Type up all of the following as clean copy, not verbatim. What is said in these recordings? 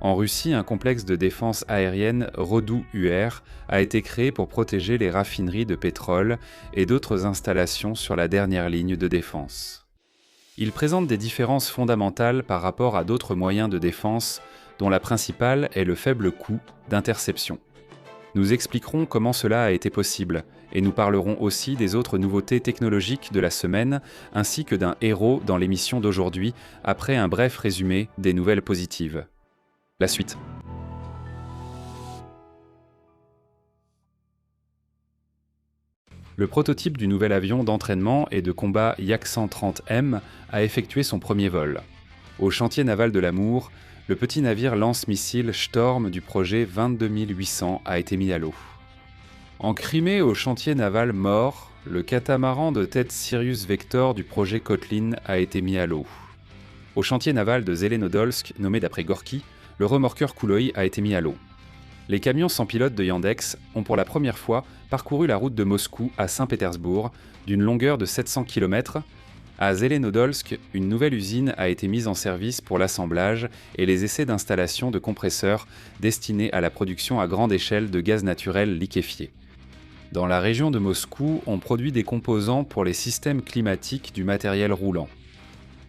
En Russie, un complexe de défense aérienne Rodou-UR a été créé pour protéger les raffineries de pétrole et d'autres installations sur la dernière ligne de défense. Il présente des différences fondamentales par rapport à d'autres moyens de défense, dont la principale est le faible coût d'interception. Nous expliquerons comment cela a été possible, et nous parlerons aussi des autres nouveautés technologiques de la semaine, ainsi que d'un héros dans l'émission d'aujourd'hui, après un bref résumé des nouvelles positives. La suite. Le prototype du nouvel avion d'entraînement et de combat Yak-130M a effectué son premier vol. Au chantier naval de l'Amour, le petit navire lance-missile Storm du projet 22800 a été mis à l'eau. En Crimée, au chantier naval Mort, le catamaran de tête Sirius Vector du projet Kotlin a été mis à l'eau. Au chantier naval de Zelenodolsk, nommé d'après Gorky, le remorqueur Kouloï a été mis à l'eau. Les camions sans pilote de Yandex ont pour la première fois parcouru la route de Moscou à Saint-Pétersbourg, d'une longueur de 700 km. À Zelenodolsk, une nouvelle usine a été mise en service pour l'assemblage et les essais d'installation de compresseurs destinés à la production à grande échelle de gaz naturel liquéfié. Dans la région de Moscou, on produit des composants pour les systèmes climatiques du matériel roulant.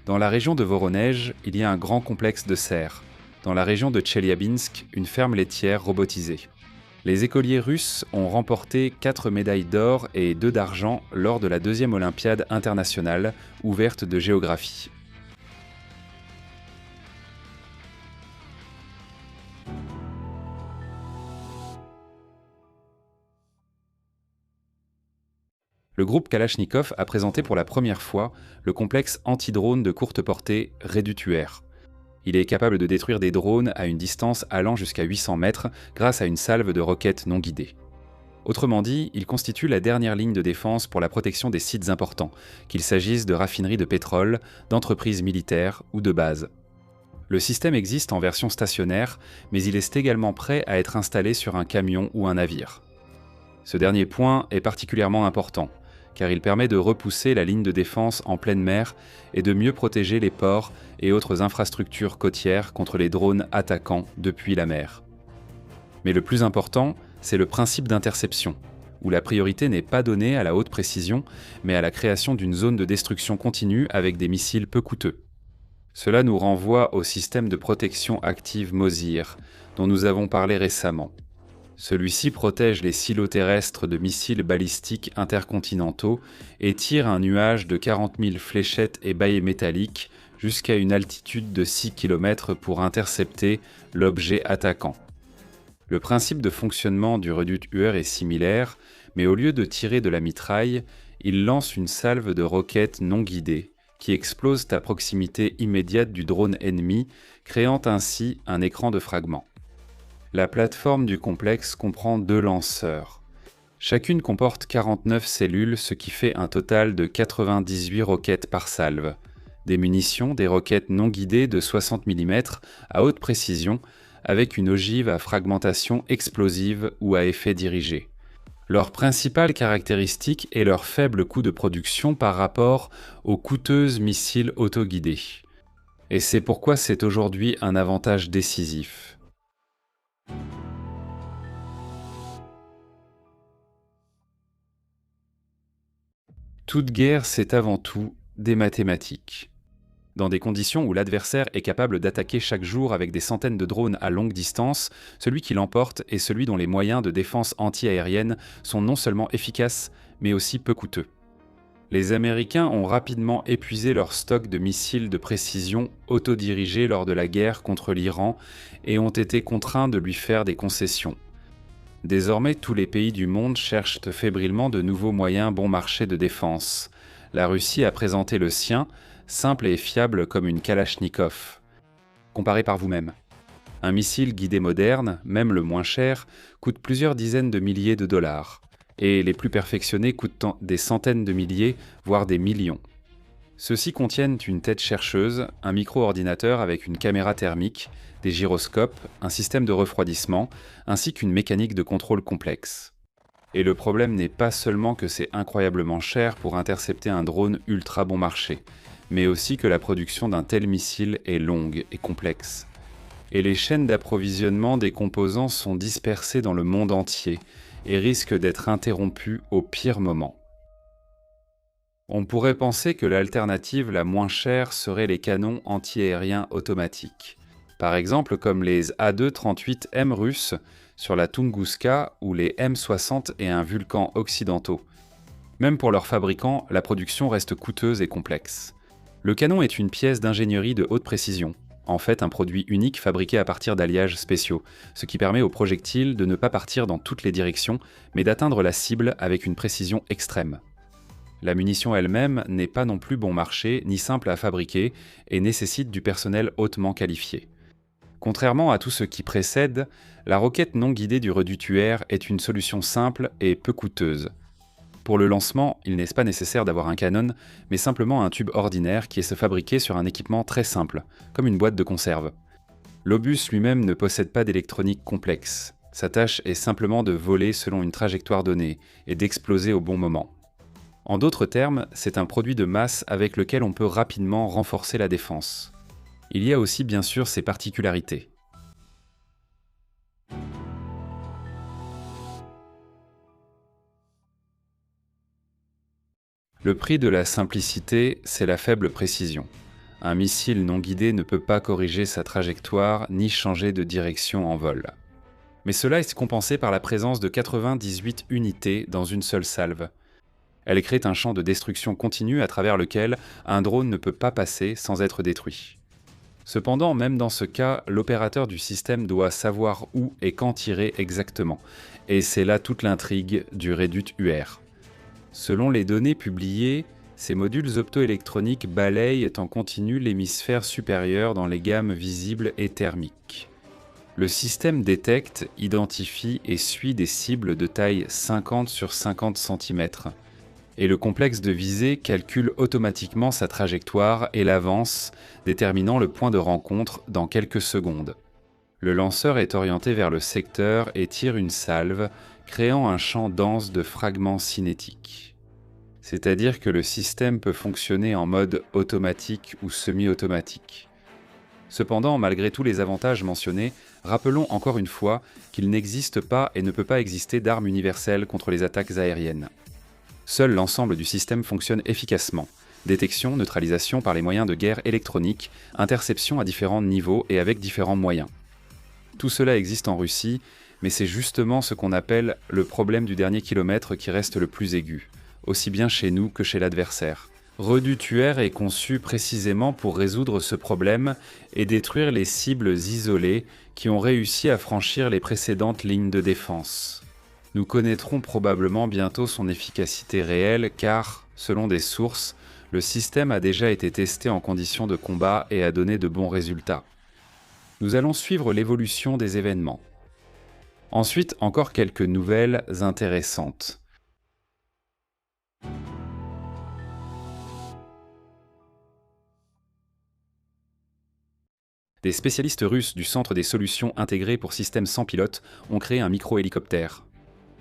Dans la région de Voronej, il y a un grand complexe de serres. Dans la région de Tcheliabinsk, une ferme laitière robotisée. Les écoliers russes ont remporté 4 médailles d'or et 2 d'argent lors de la 2e Olympiade internationale ouverte de géographie. Le groupe Kalachnikov a présenté pour la première fois le complexe anti-drone de courte portée Redutuaire. Il est capable de détruire des drones à une distance allant jusqu'à 800 mètres grâce à une salve de roquettes non guidées. Autrement dit, il constitue la dernière ligne de défense pour la protection des sites importants, qu'il s'agisse de raffineries de pétrole, d'entreprises militaires ou de bases. Le système existe en version stationnaire, mais il est également prêt à être installé sur un camion ou un navire. Ce dernier point est particulièrement important, car il permet de repousser la ligne de défense en pleine mer et de mieux protéger les ports et autres infrastructures côtières contre les drones attaquant depuis la mer. Mais le plus important, c'est le principe d'interception, où la priorité n'est pas donnée à la haute précision, mais à la création d'une zone de destruction continue avec des missiles peu coûteux. Cela nous renvoie au système de protection active Mosyr, dont nous avons parlé récemment. Celui-ci protège les silos terrestres de missiles balistiques intercontinentaux et tire un nuage de 40 000 fléchettes et baillets métalliques jusqu'à une altitude de 6 km pour intercepter l'objet attaquant. Le principe de fonctionnement du Redutuaire est similaire, mais au lieu de tirer de la mitraille, il lance une salve de roquettes non guidées qui explosent à proximité immédiate du drone ennemi, créant ainsi un écran de fragments. La plateforme du complexe comprend 2 lanceurs. Chacune comporte 49 cellules, ce qui fait un total de 98 roquettes par salve. Des munitions, des roquettes non guidées de 60 mm à haute précision, avec une ogive à fragmentation explosive ou à effet dirigé. Leur principale caractéristique est leur faible coût de production par rapport aux coûteuses missiles autoguidés. Et c'est pourquoi c'est aujourd'hui un avantage décisif. Toute guerre, c'est avant tout des mathématiques. Dans des conditions où l'adversaire est capable d'attaquer chaque jour avec des centaines de drones à longue distance, celui qui l'emporte est celui dont les moyens de défense anti-aérienne sont non seulement efficaces, mais aussi peu coûteux. Les Américains ont rapidement épuisé leur stock de missiles de précision autodirigés lors de la guerre contre l'Iran et ont été contraints de lui faire des concessions. Désormais, tous les pays du monde cherchent fébrilement de nouveaux moyens bon marché de défense. La Russie a présenté le sien, simple et fiable comme une Kalachnikov. Comparez par vous-même. Un missile guidé moderne, même le moins cher, coûte plusieurs dizaines de milliers de dollars. Et les plus perfectionnés coûtent des centaines de milliers, voire des millions. Ceux-ci contiennent une tête chercheuse, un micro-ordinateur avec une caméra thermique, des gyroscopes, un système de refroidissement, ainsi qu'une mécanique de contrôle complexe. Et le problème n'est pas seulement que c'est incroyablement cher pour intercepter un drone ultra bon marché, mais aussi que la production d'un tel missile est longue et complexe. Et les chaînes d'approvisionnement des composants sont dispersées dans le monde entier et risquent d'être interrompues au pire moment. On pourrait penser que l'alternative la moins chère serait les canons antiaériens automatiques. Par exemple comme les A2-38M russes sur la Tunguska ou les M60 et un Vulcan occidentaux. Même pour leurs fabricants, la production reste coûteuse et complexe. Le canon est une pièce d'ingénierie de haute précision, en fait un produit unique fabriqué à partir d'alliages spéciaux, ce qui permet au projectile de ne pas partir dans toutes les directions, mais d'atteindre la cible avec une précision extrême. La munition elle-même n'est pas non plus bon marché, ni simple à fabriquer, et nécessite du personnel hautement qualifié. Contrairement à tout ce qui précède, la roquette non guidée du reduttuaire est une solution simple et peu coûteuse. Pour le lancement, il n'est pas nécessaire d'avoir un canon, mais simplement un tube ordinaire qui est fabriqué sur un équipement très simple, comme une boîte de conserve. L'obus lui-même ne possède pas d'électronique complexe. Sa tâche est simplement de voler selon une trajectoire donnée et d'exploser au bon moment. En d'autres termes, c'est un produit de masse avec lequel on peut rapidement renforcer la défense. Il y a aussi bien sûr ses particularités. Le prix de la simplicité, c'est la faible précision. Un missile non guidé ne peut pas corriger sa trajectoire ni changer de direction en vol. Mais cela est compensé par la présence de 98 unités dans une seule salve. Elle crée un champ de destruction continu à travers lequel un drone ne peut pas passer sans être détruit. Cependant, même dans ce cas, l'opérateur du système doit savoir où et quand tirer exactement, et c'est là toute l'intrigue du Redutt-UR. Selon les données publiées, ces modules optoélectroniques balayent en continu l'hémisphère supérieur dans les gammes visibles et thermiques. Le système détecte, identifie et suit des cibles de taille 50 sur 50 cm. Et le complexe de visée calcule automatiquement sa trajectoire et l'avance, déterminant le point de rencontre dans quelques secondes. Le lanceur est orienté vers le secteur et tire une salve, créant un champ dense de fragments cinétiques. C'est-à-dire que le système peut fonctionner en mode automatique ou semi-automatique. Cependant, malgré tous les avantages mentionnés, rappelons encore une fois qu'il n'existe pas et ne peut pas exister d'arme universelle contre les attaques aériennes. Seul l'ensemble du système fonctionne efficacement. Détection, neutralisation par les moyens de guerre électroniques, interception à différents niveaux et avec différents moyens. Tout cela existe en Russie, mais c'est justement ce qu'on appelle le problème du dernier kilomètre qui reste le plus aigu, aussi bien chez nous que chez l'adversaire. Redutt-UR est conçu précisément pour résoudre ce problème et détruire les cibles isolées qui ont réussi à franchir les précédentes lignes de défense. Nous connaîtrons probablement bientôt son efficacité réelle car, selon des sources, le système a déjà été testé en conditions de combat et a donné de bons résultats. Nous allons suivre l'évolution des événements. Ensuite, encore quelques nouvelles intéressantes. Des spécialistes russes du Centre des solutions intégrées pour systèmes sans pilote ont créé un micro-hélicoptère.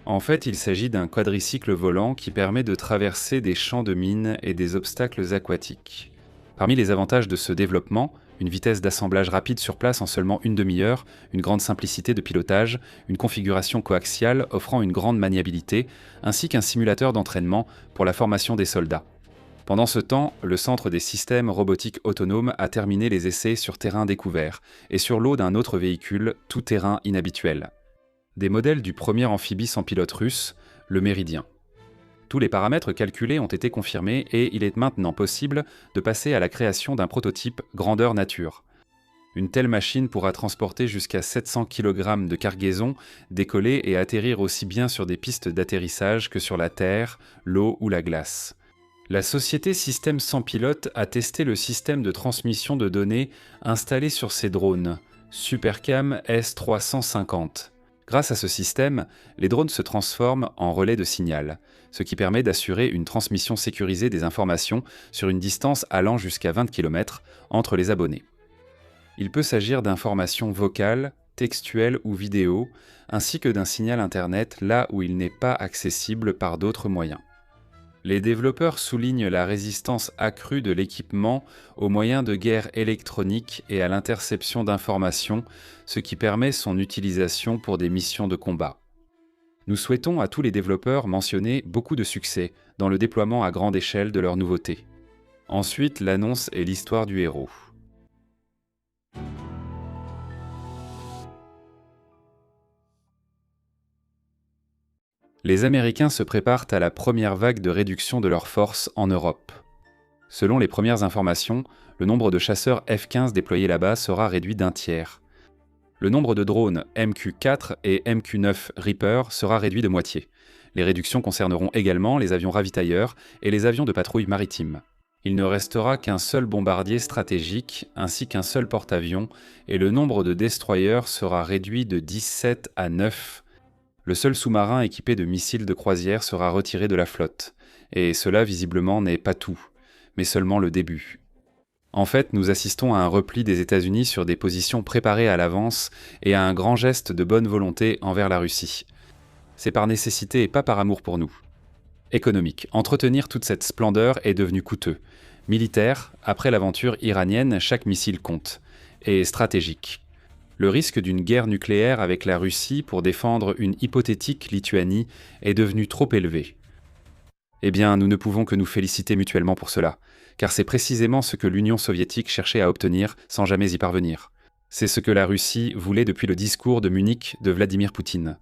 En fait, il s'agit d'un quadricycle volant qui permet de traverser des champs de mines et des obstacles aquatiques. Parmi les avantages de ce développement, une vitesse d'assemblage rapide sur place en seulement une demi-heure, une grande simplicité de pilotage, une configuration coaxiale offrant une grande maniabilité, ainsi qu'un simulateur d'entraînement pour la formation des soldats. Pendant ce temps, le Centre des systèmes robotiques autonomes a terminé les essais sur terrain découvert et sur l'eau d'un autre véhicule tout-terrain inhabituel. Des modèles du premier amphibie sans pilote russe, le Méridien. Tous les paramètres calculés ont été confirmés et il est maintenant possible de passer à la création d'un prototype grandeur nature. Une telle machine pourra transporter jusqu'à 700 kg de cargaison, décoller et atterrir aussi bien sur des pistes d'atterrissage que sur la terre, l'eau ou la glace. La société Système sans pilote a testé le système de transmission de données installé sur ces drones, Supercam S350. Grâce à ce système, les drones se transforment en relais de signal, ce qui permet d'assurer une transmission sécurisée des informations sur une distance allant jusqu'à 20 km entre les abonnés. Il peut s'agir d'informations vocales, textuelles ou vidéo, ainsi que d'un signal Internet là où il n'est pas accessible par d'autres moyens. Les développeurs soulignent la résistance accrue de l'équipement aux moyens de guerre électroniques et à l'interception d'informations, ce qui permet son utilisation pour des missions de combat. Nous souhaitons à tous les développeurs mentionnés beaucoup de succès dans le déploiement à grande échelle de leurs nouveautés. Ensuite, l'annonce et l'histoire du héros. Les Américains se préparent à la première vague de réduction de leurs forces en Europe. Selon les premières informations, le nombre de chasseurs F-15 déployés là-bas sera réduit d'un tiers. Le nombre de drones MQ-4 et MQ-9 Reaper sera réduit de moitié. Les réductions concerneront également les avions ravitailleurs et les avions de patrouille maritime. Il ne restera qu'un seul bombardier stratégique ainsi qu'un seul porte-avions et le nombre de destroyers sera réduit de 17 à 9. Le seul sous-marin équipé de missiles de croisière sera retiré de la flotte. Et cela, visiblement, n'est pas tout, mais seulement le début. En fait, nous assistons à un repli des États-Unis sur des positions préparées à l'avance et à un grand geste de bonne volonté envers la Russie. C'est par nécessité et pas par amour pour nous. Économique. Entretenir toute cette splendeur est devenu coûteux. Militaire, après l'aventure iranienne, chaque missile compte. Et stratégique. Le risque d'une guerre nucléaire avec la Russie pour défendre une hypothétique Lituanie est devenu trop élevé. Eh bien, nous ne pouvons que nous féliciter mutuellement pour cela, car c'est précisément ce que l'Union soviétique cherchait à obtenir sans jamais y parvenir. C'est ce que la Russie voulait depuis le discours de Munich de Vladimir Poutine.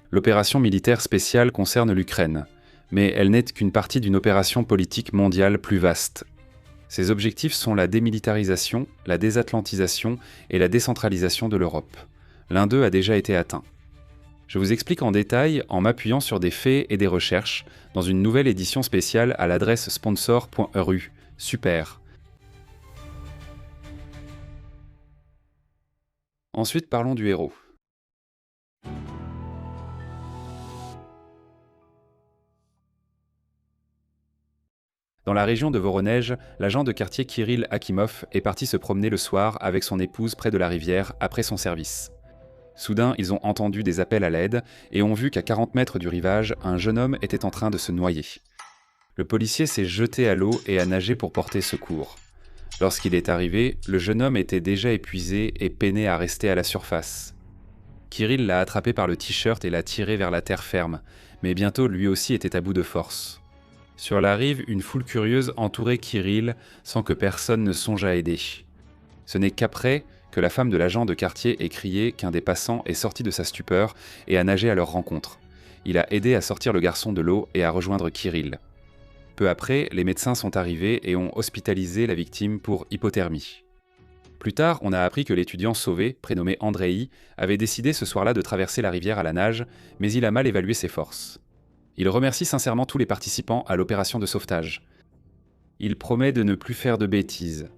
L'opération militaire spéciale concerne l'Ukraine, mais elle n'est qu'une partie d'une opération politique mondiale plus vaste. Ses objectifs sont la démilitarisation, la désatlantisation et la décentralisation de l'Europe. L'un d'eux a déjà été atteint. Je vous explique en détail en m'appuyant sur des faits et des recherches dans une nouvelle édition spéciale à l'adresse sponsor.ru. Super. Ensuite, parlons du héros. Dans la région de Voronej, l'agent de quartier Kirill Akimov est parti se promener le soir avec son épouse près de la rivière après son service. Soudain, ils ont entendu des appels à l'aide et ont vu qu'à 40 mètres du rivage, un jeune homme était en train de se noyer. Le policier s'est jeté à l'eau et a nagé pour porter secours. Lorsqu'il est arrivé, le jeune homme était déjà épuisé et peinait à rester à la surface. Kirill l'a attrapé par le t-shirt et l'a tiré vers la terre ferme, mais bientôt lui aussi était à bout de force. Sur la rive, une foule curieuse entourait Kirill sans que personne ne songe à aider. Ce n'est qu'après que la femme de l'agent de quartier ait crié qu'un des passants est sorti de sa stupeur et a nagé à leur rencontre. Il a aidé à sortir le garçon de l'eau et à rejoindre Kirill. Peu après, les médecins sont arrivés et ont hospitalisé la victime pour hypothermie. Plus tard, on a appris que l'étudiant sauvé, prénommé Andrei, avait décidé ce soir-là de traverser la rivière à la nage, mais il a mal évalué ses forces. Il remercie sincèrement tous les participants à l'opération de sauvetage. Il promet de ne plus faire de bêtises.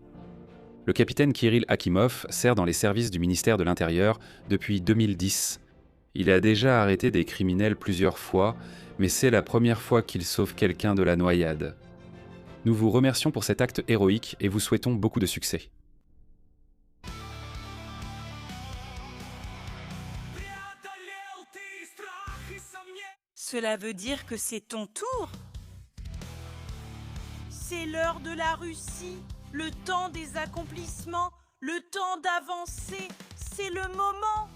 Le capitaine Kirill Akimov sert dans les services du ministère de l'Intérieur depuis 2010. Il a déjà arrêté des criminels plusieurs fois, mais c'est la première fois qu'il sauve quelqu'un de la noyade. Nous vous remercions pour cet acte héroïque et vous souhaitons beaucoup de succès. Cela veut dire que c'est ton tour? C'est l'heure de la Russie, le temps des accomplissements, le temps d'avancer, c'est le moment.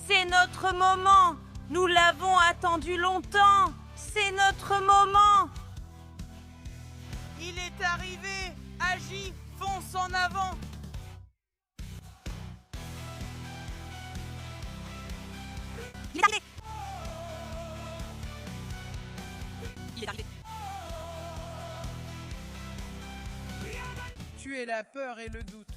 C'est notre moment, nous l'avons attendu longtemps, c'est notre moment. Il est arrivé, agis, fonce en avant. Il est arrivé. Il est arrivé. Tu es la peur et le doute.